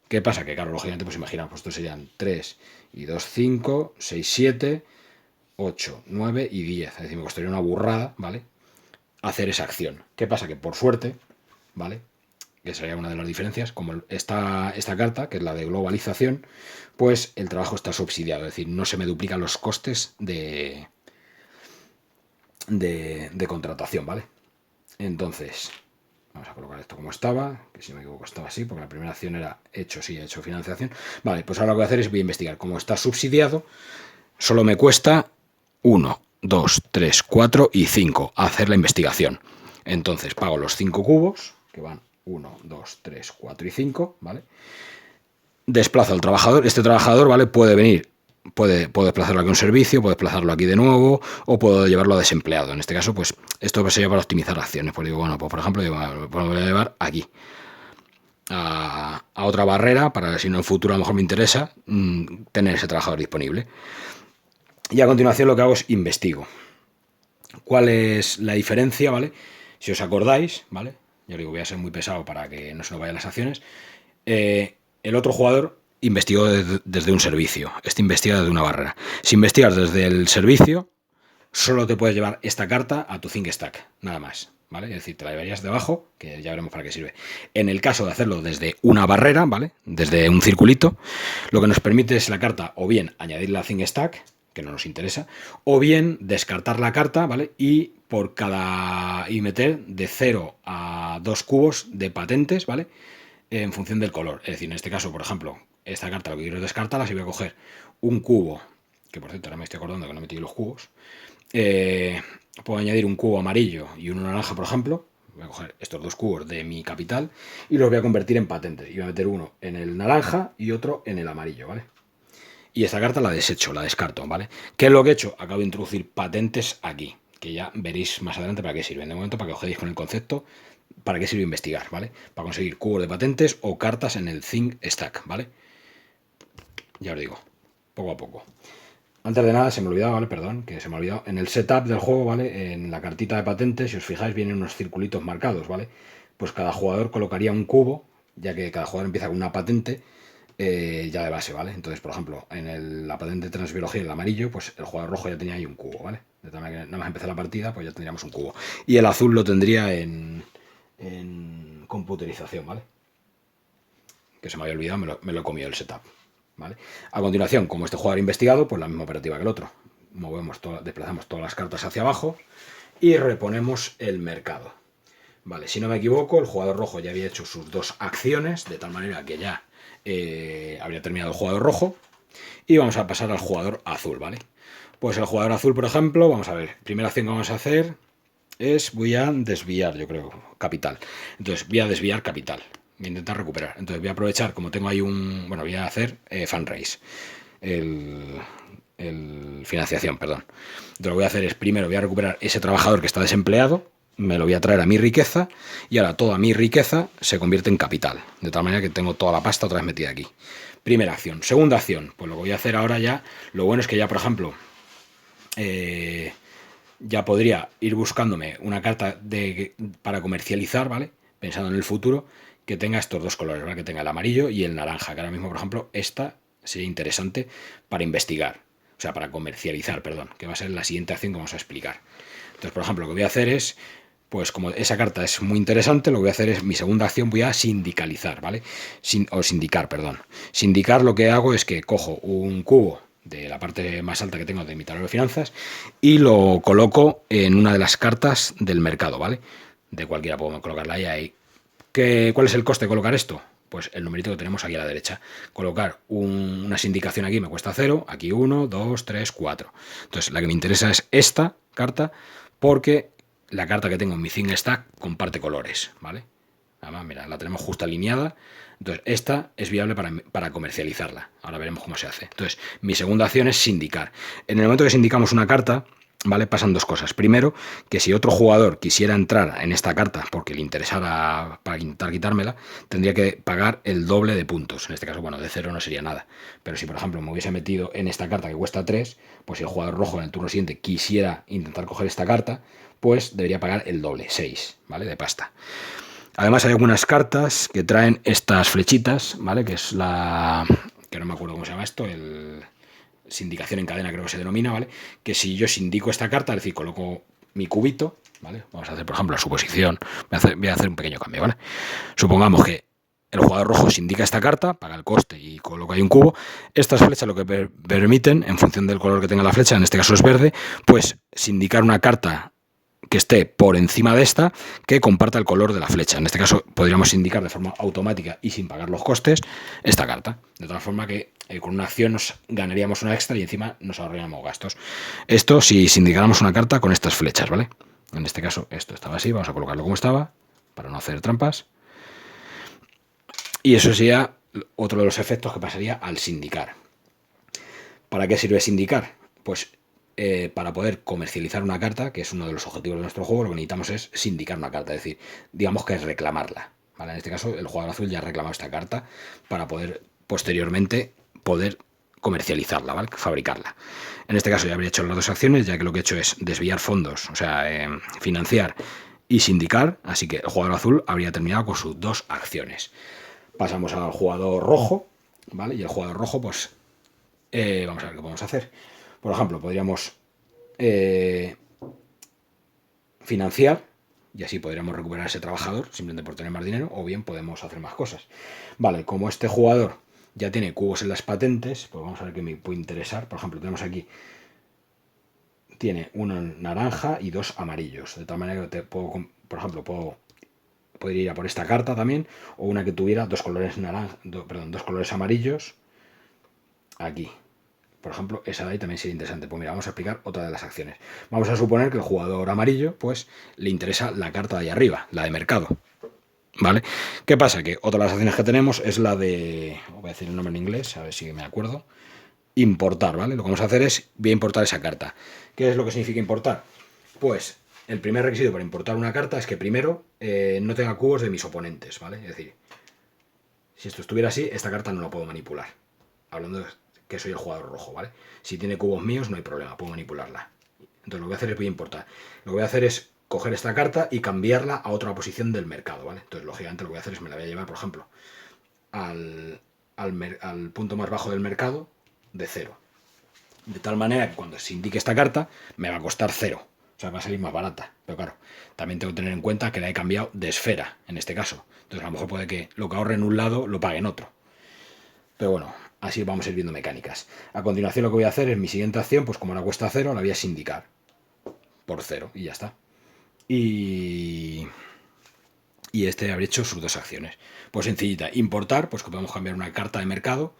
¿Qué pasa? Que claro, lógicamente, pues imagina, pues estos serían 3 y 2, 5, 6, 7, 8, 9 y 10. Es decir, me costaría una burrada, ¿vale? Hacer esa acción. ¿Qué pasa? Que por suerte, ¿vale? Que sería una de las diferencias, como esta carta, que es la de globalización, pues el trabajo está subsidiado, es decir, no se me duplican los costes de contratación, ¿vale? Entonces, vamos a colocar esto como estaba, que si no me equivoco estaba así, porque la primera acción era hecho financiación. Vale, pues ahora lo que voy a hacer es voy a investigar. Como está subsidiado, solo me cuesta 1, 2, 3, 4 y 5 hacer la investigación. Entonces pago los 5 cubos, que van 1, 2, 3, 4 y 5, ¿vale? Desplazo al trabajador. Este trabajador, ¿vale? Puede venir, puedo desplazarlo aquí a un servicio, puedo desplazarlo aquí de nuevo, o puedo llevarlo a desempleado. En este caso, pues esto sería para optimizar acciones. Pues digo, bueno, pues por ejemplo, lo voy a llevar aquí. A otra barrera, para si en el futuro a lo mejor me interesa tener ese trabajador disponible. Y a continuación lo que hago es investigo. ¿Cuál es la diferencia, ¿vale? Si os acordáis, ¿vale? Yo digo, voy a ser muy pesado para que no se nos vayan las acciones. El otro jugador investigó desde un servicio. Este investiga desde una barrera. Si investigas desde el servicio, solo te puedes llevar esta carta a tu Think Stack, nada más, ¿vale? Es decir, te la llevarías debajo, que ya veremos para qué sirve. En el caso de hacerlo desde una barrera, ¿vale? Desde un circulito, lo que nos permite es la carta o bien añadirla a Think Stack, que no nos interesa, o bien descartar la carta, ¿vale? Y meter de 0 a 2 cubos de patentes, ¿vale? En función del color. Es decir, en este caso, por ejemplo, esta carta lo que quiero es descartarla, si voy a coger un cubo, que por cierto ahora me estoy acordando que no he metido los cubos, puedo añadir un cubo amarillo y uno naranja, por ejemplo. Voy a coger estos 2 cubos de mi capital y los voy a convertir en patentes. Y voy a meter uno en el naranja y otro en el amarillo, ¿vale? Y esta carta la desecho, la descarto, ¿vale? ¿Qué es lo que he hecho? Acabo de introducir patentes aquí, que ya veréis más adelante para qué sirven. De momento, para que os quedéis con el concepto, para qué sirve investigar, ¿vale? Para conseguir cubos de patentes o cartas en el Think Stack, ¿vale? Ya os digo, poco a poco. Antes de nada, se me olvidaba, ¿vale? Perdón, que se me ha olvidado. En el setup del juego, ¿vale? En la cartita de patentes, si os fijáis, vienen unos circulitos marcados, ¿vale? Pues cada jugador colocaría un cubo, ya que cada jugador empieza con una patente ya de base, ¿vale? Entonces, por ejemplo, en la patente de transbiología, el amarillo, pues el jugador rojo ya tenía ahí un cubo, ¿vale? De tal manera que nada más empezar la partida, pues ya tendríamos un cubo. Y el azul lo tendría en computerización, ¿vale? Que se me había olvidado, me lo he comido el setup, ¿vale? A continuación, como este jugador investigado, pues la misma operativa que el otro. Desplazamos todas las cartas hacia abajo y reponemos el mercado. Vale, si no me equivoco, el jugador rojo ya había hecho sus 2 acciones, de tal manera que ya habría terminado el jugador rojo. Y vamos a pasar al jugador azul, ¿vale? Pues el jugador azul, por ejemplo, vamos a ver, primera acción que vamos a hacer es, voy a desviar, yo creo, capital. Entonces voy a desviar capital, voy a intentar recuperar. Entonces voy a aprovechar, como tengo ahí bueno, voy a hacer fundraise, el financiación, perdón. Entonces lo que voy a hacer es, primero voy a recuperar ese trabajador que está desempleado, me lo voy a traer a mi riqueza y ahora toda mi riqueza se convierte en capital, de tal manera que tengo toda la pasta otra vez metida aquí. Primera acción. Segunda acción, pues lo que voy a hacer ahora ya, lo bueno es que ya, por ejemplo, ya podría ir buscándome una carta para comercializar, ¿vale? Pensando en el futuro, que tenga estos dos colores, ¿vale? Que tenga el amarillo y el naranja, que ahora mismo, por ejemplo, esta sería interesante para investigar, o sea, para comercializar, perdón, que va a ser la siguiente acción que vamos a explicar. Entonces, por ejemplo, lo que voy a hacer es, pues como esa carta es muy interesante, lo que voy a hacer es, mi segunda acción voy a sindicalizar, ¿vale? O sindicar, perdón. Sindicar, lo que hago es que cojo un cubo de la parte más alta que tengo de mi tablero de finanzas y lo coloco en una de las cartas del mercado, ¿vale? De cualquiera puedo colocarla ahí. ¿Cuál es el coste de colocar esto? Pues el numerito que tenemos aquí a la derecha. Colocar una sindicación aquí me cuesta 0, aquí 1, 2, 3, 4. Entonces la que me interesa es esta carta porque la carta que tengo en mi Think Stack comparte colores, ¿vale? Además, mira, la tenemos justo alineada. Entonces, esta es viable para comercializarla. Ahora veremos cómo se hace. Entonces, mi segunda acción es sindicar. En el momento que sindicamos una carta, ¿vale? Pasan dos cosas. Primero, que si otro jugador quisiera entrar en esta carta porque le interesara para intentar quitármela, tendría que pagar el doble de puntos. En este caso, bueno, de 0 no sería nada. Pero si, por ejemplo, me hubiese metido en esta carta que cuesta 3, pues si el jugador rojo en el turno siguiente quisiera intentar coger esta carta, pues debería pagar el doble, 6, ¿vale? De pasta. Además hay algunas cartas que traen estas flechitas, ¿vale? Que es que no me acuerdo cómo se llama esto, sindicación en cadena creo que se denomina, ¿vale? Que si yo sindico esta carta, es decir, coloco mi cubito, ¿vale? Vamos a hacer, por ejemplo, la suposición. Voy a hacer un pequeño cambio, ¿vale? Supongamos que el jugador rojo sindica esta carta, paga el coste y coloca ahí un cubo. Estas flechas lo que permiten, en función del color que tenga la flecha, en este caso es verde, pues sindicar una carta que esté por encima de esta, que comparta el color de la flecha. En este caso podríamos indicar de forma automática y sin pagar los costes esta carta. De tal forma que con una acción nos ganaríamos una extra y encima nos ahorraríamos gastos. Esto si indicáramos una carta con estas flechas, ¿vale? En este caso esto estaba así, vamos a colocarlo como estaba, para no hacer trampas. Y eso sería otro de los efectos que pasaría al sindicar. ¿Para qué sirve sindicar? Pues para poder comercializar una carta, que es uno de los objetivos de nuestro juego, lo que necesitamos es sindicar una carta, es decir, digamos que es reclamarla, ¿vale? En este caso, el jugador azul ya ha reclamado esta carta para poder posteriormente comercializarla, ¿vale? Fabricarla. En este caso ya habría hecho las dos acciones, ya que lo que he hecho es desviar fondos, o sea, financiar y sindicar, así que el jugador azul habría terminado con sus dos acciones. Pasamos al jugador rojo, ¿vale? Y el jugador rojo, pues, vamos a ver qué podemos hacer. Por ejemplo, podríamos financiar y así podríamos recuperar a ese trabajador simplemente por tener más dinero, o bien podemos hacer más cosas. Vale, como este jugador ya tiene cubos en las patentes, pues vamos a ver qué me puede interesar. Por ejemplo, tenemos aquí, tiene uno naranja y dos amarillos, de tal manera que por ejemplo, podría ir a por esta carta también, o una que tuviera dos colores dos colores amarillos aquí. Por ejemplo, esa de ahí también sería interesante. Pues mira, vamos a explicar otra de las acciones. Vamos a suponer que el jugador amarillo, pues, le interesa la carta de ahí arriba, la de mercado. ¿Vale? ¿Qué pasa? Que otra de las acciones que tenemos es la de... Voy a decir el nombre en inglés, a ver si me acuerdo. Importar, ¿vale? Lo que vamos a hacer es, voy a importar esa carta. ¿Qué es lo que significa importar? Pues, el primer requisito para importar una carta es que primero no tenga cubos de mis oponentes, ¿vale? Es decir, si esto estuviera así, esta carta no la puedo manipular. Hablando de que soy el jugador rojo, ¿vale? Si tiene cubos míos no hay problema, puedo manipularla. Entonces lo que voy a hacer es, voy a importar. Lo que voy a hacer es coger esta carta y cambiarla a otra posición del mercado, ¿vale? Entonces lógicamente lo que voy a hacer es me la voy a llevar, por ejemplo, al punto más bajo del mercado de 0. De tal manera que cuando se indique esta carta me va a costar 0. O sea, va a salir más barata. Pero claro, también tengo que tener en cuenta que la he cambiado de esfera, en este caso. Entonces a lo mejor puede que lo que ahorre en un lado lo pague en otro. Pero bueno, así vamos a ir viendo mecánicas. A continuación lo que voy a hacer es mi siguiente acción, pues como ahora cuesta 0, la voy a sindicar por 0 y ya está. Y este habría hecho sus dos acciones. Pues sencillita, importar, pues que podemos cambiar una carta de mercado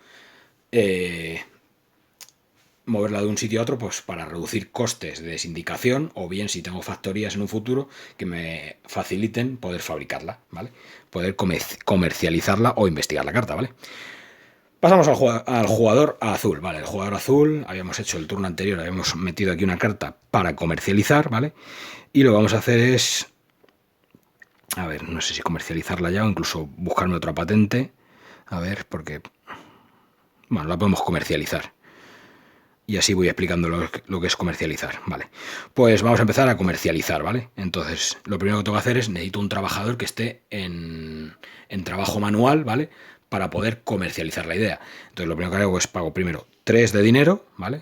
moverla de un sitio a otro, pues para reducir costes de sindicación, o bien si tengo factorías en un futuro que me faciliten poder fabricarla, ¿vale? Poder comercializarla o investigar la carta, ¿vale? Pasamos al jugador azul, ¿vale? El jugador azul, habíamos hecho el turno anterior, habíamos metido aquí una carta para comercializar, ¿vale? Y lo que vamos a hacer es, a ver, no sé si comercializarla ya o incluso buscarme otra patente, a ver, porque, bueno, la podemos comercializar. Y así voy explicando lo que es comercializar, ¿vale? Pues vamos a empezar a comercializar, ¿vale? Entonces, lo primero que tengo que hacer es, necesito un trabajador que esté en trabajo manual, ¿vale? Para poder comercializar la idea. Entonces, lo primero que hago es pago primero 3 de dinero, ¿vale?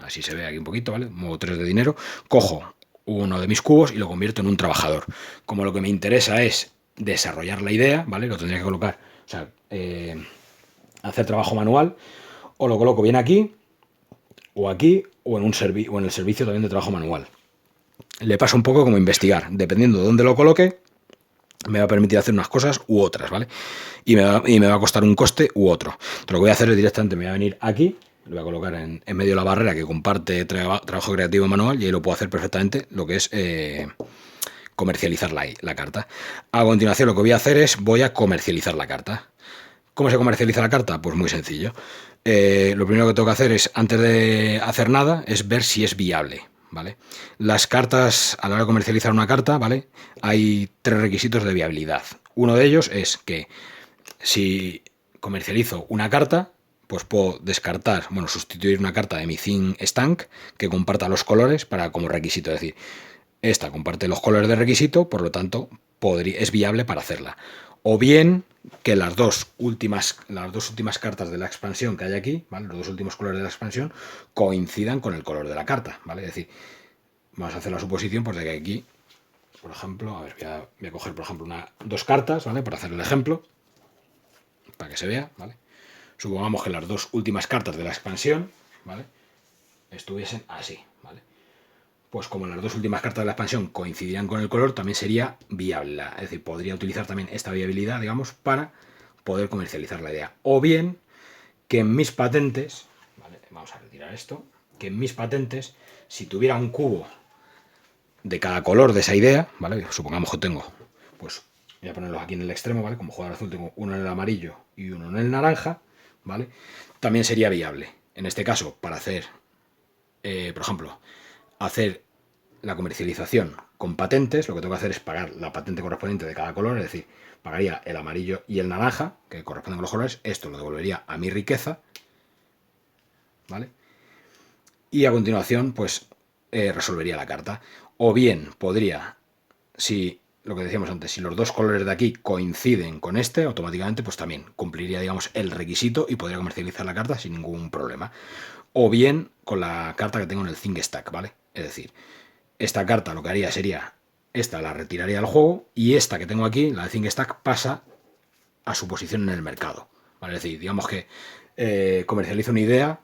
Así se ve aquí un poquito, ¿vale? Muevo 3 de dinero, cojo uno de mis cubos y lo convierto en un trabajador. Como lo que me interesa es desarrollar la idea, ¿vale? Lo tendría que colocar, o sea, hacer trabajo manual, o lo coloco bien aquí, o aquí, o en el servicio también de trabajo manual. Le pasa un poco como investigar, dependiendo de dónde lo coloque, me va a permitir hacer unas cosas u otras, ¿vale? Y me va a costar un coste u otro. Entonces, lo que voy a hacer es directamente, me voy a venir aquí, lo voy a colocar en medio de la barrera que comparte trabajo creativo manual, y ahí lo puedo hacer perfectamente, lo que es comercializar la carta. A continuación, lo que voy a hacer es, voy a comercializar la carta. ¿Cómo se comercializa la carta? Pues muy sencillo. Lo primero que tengo que hacer es, antes de hacer nada, es ver si es viable, ¿vale? Las cartas, a la hora de comercializar una carta, ¿vale? Hay 3 requisitos de viabilidad. Uno de ellos es que si comercializo una carta, pues puedo descartar, bueno, sustituir una carta de mi Thing Stank que comparta los colores como requisito. Es decir, esta comparte los colores de requisito, por lo tanto, es viable para hacerla. O bien que las dos últimas cartas de la expansión que hay aquí, ¿vale? Los dos últimos colores de la expansión coincidan con el color de la carta, ¿vale? Es decir, vamos a hacer la suposición pues, de que aquí, por ejemplo, a ver, voy a coger, por ejemplo, dos cartas, ¿vale? Para hacer el ejemplo, para que se vea, ¿vale? Supongamos que las dos últimas cartas de la expansión, ¿vale? Estuviesen así, ¿vale? Pues como las dos últimas cartas de la expansión coincidirían con el color, también sería viable. Es decir, podría utilizar también esta viabilidad, digamos, para poder comercializar la idea. O bien que en mis patentes, ¿vale? Vamos a retirar esto, que en mis patentes, si tuviera un cubo de cada color de esa idea, ¿vale? Supongamos que tengo, pues voy a ponerlos aquí en el extremo, ¿vale? Como jugador azul tengo uno en el amarillo y uno en el naranja, ¿vale? También sería viable. En este caso, para hacer, por ejemplo, hacer la comercialización con patentes, lo que tengo que hacer es pagar la patente correspondiente de cada color, es decir, pagaría el amarillo y el naranja, que corresponden con los colores, esto lo devolvería a mi riqueza, ¿vale? Y a continuación, pues, resolvería la carta. O bien podría, si lo que decíamos antes, si los dos colores de aquí coinciden con este, automáticamente, pues también cumpliría, digamos, el requisito y podría comercializar la carta sin ningún problema. O bien con la carta que tengo en el Thing Stack, ¿vale? Es decir, esta carta lo que haría sería, esta la retiraría del juego y esta que tengo aquí, la de Thing Stack, pasa a su posición en el mercado, ¿vale? Es decir, digamos que comercializo una idea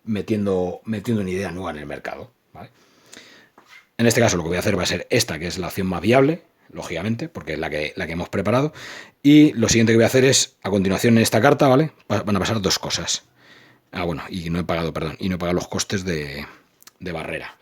metiendo una idea nueva en el mercado, ¿vale? En este caso lo que voy a hacer va a ser esta, que es la opción más viable, lógicamente, porque es la que hemos preparado. Y lo siguiente que voy a hacer es, a continuación en esta carta, ¿vale? Van a pasar dos cosas. Ah, bueno, y no he pagado, perdón, y no he pagado los costes de barrera.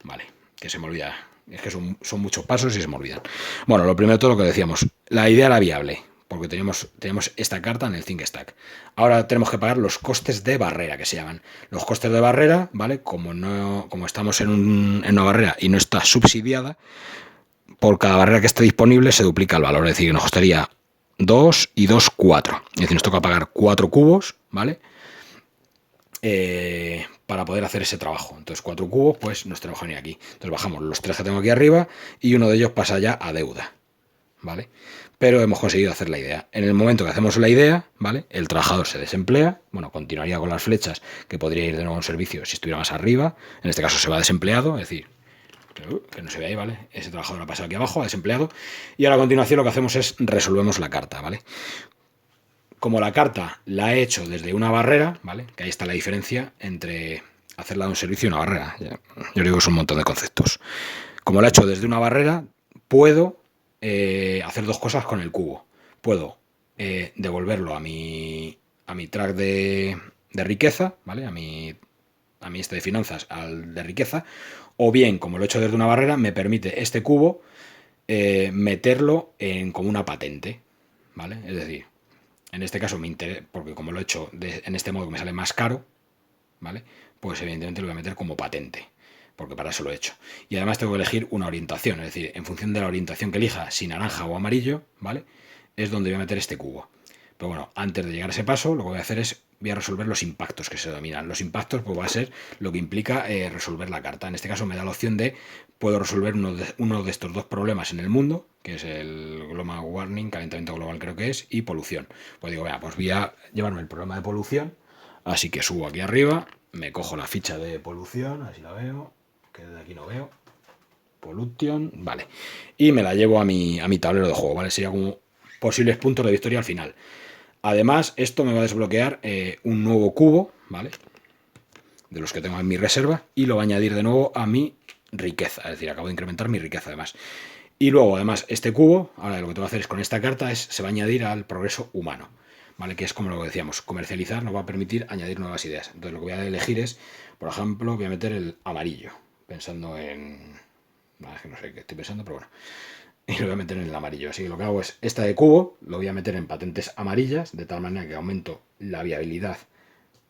Vale, que se me olvida. Es que son muchos pasos y se me olvidan. Bueno, lo primero de todo lo que decíamos, la idea era viable, porque tenemos esta carta en el Think Stack. Ahora tenemos que pagar los costes de barrera, que se llaman. Los costes de barrera, ¿vale? Como estamos en una barrera y no está subsidiada, por cada barrera que esté disponible se duplica el valor. Es decir, nos costaría 2 y 2, 4. Es decir, nos toca pagar 4 cubos, ¿vale? Para poder hacer ese trabajo. Entonces 4 cubos, pues nos tenemos que venir aquí. Entonces bajamos los 3 que tengo aquí arriba y uno de ellos pasa ya a deuda, ¿vale? Pero hemos conseguido hacer la idea. En el momento que hacemos la idea, ¿vale? El trabajador se desemplea, bueno, continuaría con las flechas, que podría ir de nuevo a un servicio si estuviera más arriba. En este caso se va desempleado, es decir, que no se ve ahí, ¿vale? Ese trabajador ha pasado aquí abajo, a desempleado. Y ahora a continuación lo que hacemos es resolvemos la carta, ¿vale? Como la carta la he hecho desde una barrera, ¿vale? Que ahí está la diferencia entre hacerla de un servicio y una barrera. Yo digo que es un montón de conceptos. Como la he hecho desde una barrera, puedo hacer dos cosas con el cubo. Puedo devolverlo a mi track de riqueza, ¿vale? A mi a mí este de finanzas al de riqueza, o bien, como lo he hecho desde una barrera, me permite este cubo meterlo como una patente, ¿vale? Es decir, en este caso me interesa, porque como lo he hecho en este modo que me sale más caro, ¿vale? Pues evidentemente lo voy a meter como patente, porque para eso lo he hecho. Y además tengo que elegir una orientación, es decir, en función de la orientación que elija, si naranja o amarillo, ¿vale? Es donde voy a meter este cubo. Pero bueno, antes de llegar a ese paso, lo que voy a hacer es, voy a resolver los impactos que se denominan. Los impactos pues va a ser lo que implica resolver la carta. En este caso me da la opción de, puedo resolver uno de estos dos problemas en el mundo, que es el global warming, calentamiento global creo que es, y polución. Pues digo, pues voy a llevarme el problema de polución, así que subo aquí arriba, me cojo la ficha de polución, así la veo, que desde aquí no veo. Pollution, vale. Y me la llevo a mi tablero de juego, ¿vale? Sería como posibles puntos de victoria al final. Además, esto me va a desbloquear un nuevo cubo, ¿vale? De los que tengo en mi reserva, y lo va a añadir de nuevo a mi riqueza. Es decir, acabo de incrementar mi riqueza además. Y luego, además, este cubo, ahora lo que tengo que hacer es con esta carta, se va a añadir al progreso humano, ¿vale? Que es como lo que decíamos, comercializar nos va a permitir añadir nuevas ideas. Entonces lo que voy a elegir es, por ejemplo, voy a meter el amarillo, pensando en... es que no sé qué estoy pensando, pero bueno. Y lo voy a meter en el amarillo. Así que lo que hago es, esta de cubo, lo voy a meter en patentes amarillas, de tal manera que aumento la viabilidad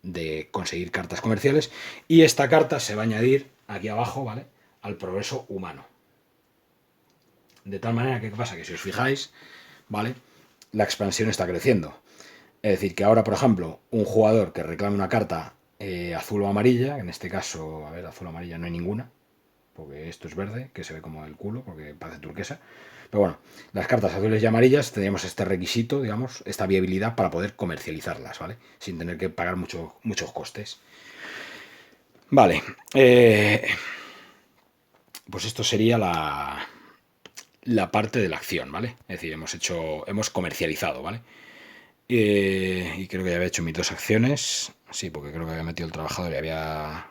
de conseguir cartas comerciales. Y esta carta se va a añadir aquí abajo, ¿vale? Al progreso humano. De tal manera que, ¿qué pasa? Que si os fijáis, ¿vale? La expansión está creciendo. Es decir, que ahora, por ejemplo, un jugador que reclame una carta azul o amarilla, en este caso, a ver, azul o amarilla no hay ninguna, porque esto es verde, que se ve como el culo, porque parece turquesa. Pero bueno, las cartas azules y amarillas tendríamos este requisito, digamos, esta viabilidad para poder comercializarlas, ¿vale? Sin tener que pagar muchos costes. Vale, pues esto sería la parte de la acción, ¿vale? Es decir, hemos comercializado, ¿vale? Y creo que ya había hecho mis 2 acciones. Sí, porque creo que había metido el trabajador y había...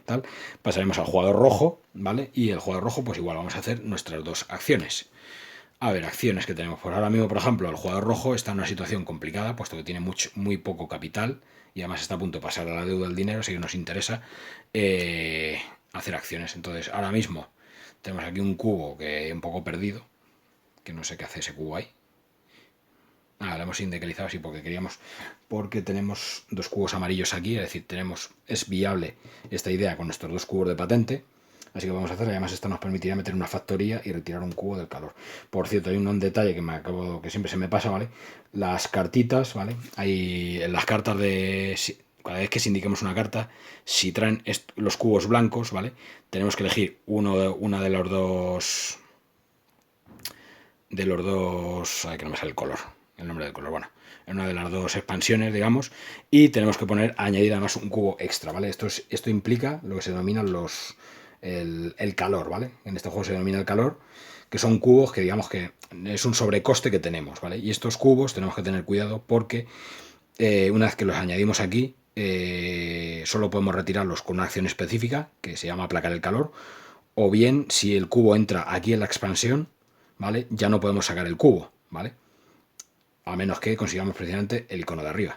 tal. Pasaremos al jugador rojo, ¿vale? Y el jugador rojo, pues igual vamos a hacer nuestras 2 acciones. A ver, acciones que tenemos. Por ahora mismo, por ejemplo, el jugador rojo está en una situación complicada, puesto que tiene muy poco capital y además está a punto de pasar a la deuda del dinero, así que nos interesa hacer acciones. Entonces, ahora mismo tenemos aquí un cubo que es un poco perdido, que no sé qué hace ese cubo ahí. Lo hemos sindicalizado así porque tenemos 2 cubos amarillos aquí, es decir, es viable esta idea con nuestros 2 cubos de patente. Así que vamos a hacer, además esto nos permitirá meter una factoría y retirar un cubo del calor. Por cierto, hay un detalle que siempre se me pasa, ¿vale? Las cartitas, ¿vale? Hay en las cartas cada vez que sindiquemos una carta, si traen los cubos blancos, ¿vale? Tenemos que elegir una de los dos... Ay, que no me sale el nombre del color, bueno, en una de las 2 expansiones, digamos, y tenemos que añadir además un cubo extra, ¿vale? Esto implica lo que se denomina el calor, ¿vale? En este juego se denomina el calor, que son cubos que digamos que es un sobrecoste que tenemos, ¿vale? Y estos cubos tenemos que tener cuidado porque una vez que los añadimos aquí, solo podemos retirarlos con una acción específica que se llama aplacar el calor, o bien si el cubo entra aquí en la expansión, ¿vale? Ya no podemos sacar el cubo, ¿vale? A menos que consigamos precisamente el icono de arriba,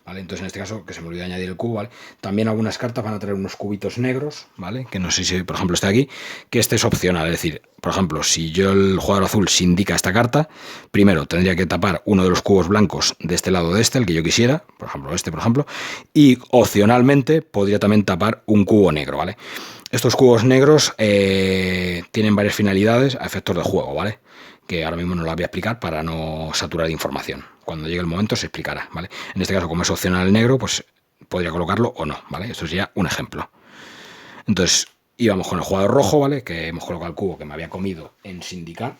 ¿vale? Entonces en este caso, que se me olvidó añadir el cubo, ¿vale? También algunas cartas van a traer unos cubitos negros, ¿vale? Que no sé si, por ejemplo, está aquí, que este es opcional, es decir, por ejemplo, si yo el jugador azul se indica esta carta, primero tendría que tapar uno de los cubos blancos de este lado de el que yo quisiera, por ejemplo, por ejemplo, y opcionalmente podría también tapar un cubo negro, ¿vale? Estos cubos negros tienen varias finalidades a efectos de juego, ¿vale? Que ahora mismo no la voy a explicar para no saturar de información. Cuando llegue el momento se explicará, ¿vale? En este caso, como es opcional el negro, pues podría colocarlo o no, ¿vale? Esto sería un ejemplo. Entonces, íbamos con el jugador rojo, ¿vale? Que hemos colocado el cubo que me había comido en sindicar.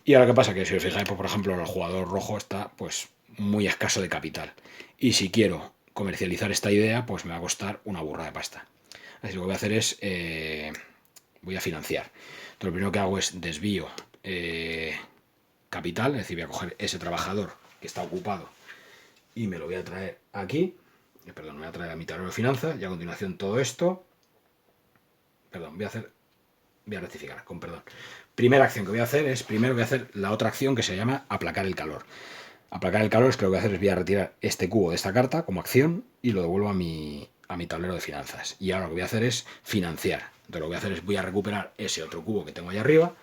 Y ahora, ¿qué pasa? Que si os fijáis, pues, por ejemplo, el jugador rojo está, pues, muy escaso de capital. Y si quiero comercializar esta idea, pues me va a costar una burra de pasta. Así que lo que voy a hacer es... voy a financiar. Entonces, lo primero que hago es desvío capital, es decir, voy a coger ese trabajador que está ocupado y me lo voy a traer aquí, perdón, me voy a traer a mi tablero de finanzas y a continuación todo esto, perdón, voy a rectificar, con perdón. Primera acción que voy a hacer es, primero voy a hacer la otra acción que se llama aplacar el calor. Aplacar el calor es que lo que voy a hacer es voy a retirar este cubo de esta carta como acción y lo devuelvo a mi a mi tablero de finanzas. Y ahora lo que voy a hacer es financiar. Entonces lo que voy a hacer es voy a recuperar ese otro cubo que tengo ahí arriba,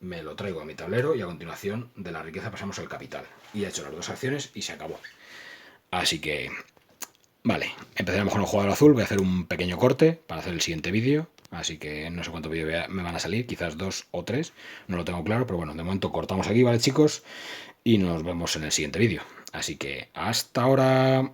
me lo traigo a mi tablero y a continuación de la riqueza pasamos al capital. Y he hecho las dos acciones y se acabó. Así que, vale, empezaremos con el jugador azul. Voy a hacer un pequeño corte para hacer el siguiente vídeo. Así que no sé cuántos vídeos me van a salir, quizás 2 o 3. No lo tengo claro, pero bueno, de momento cortamos aquí, ¿vale, chicos? Y nos vemos en el siguiente vídeo. Así que hasta ahora.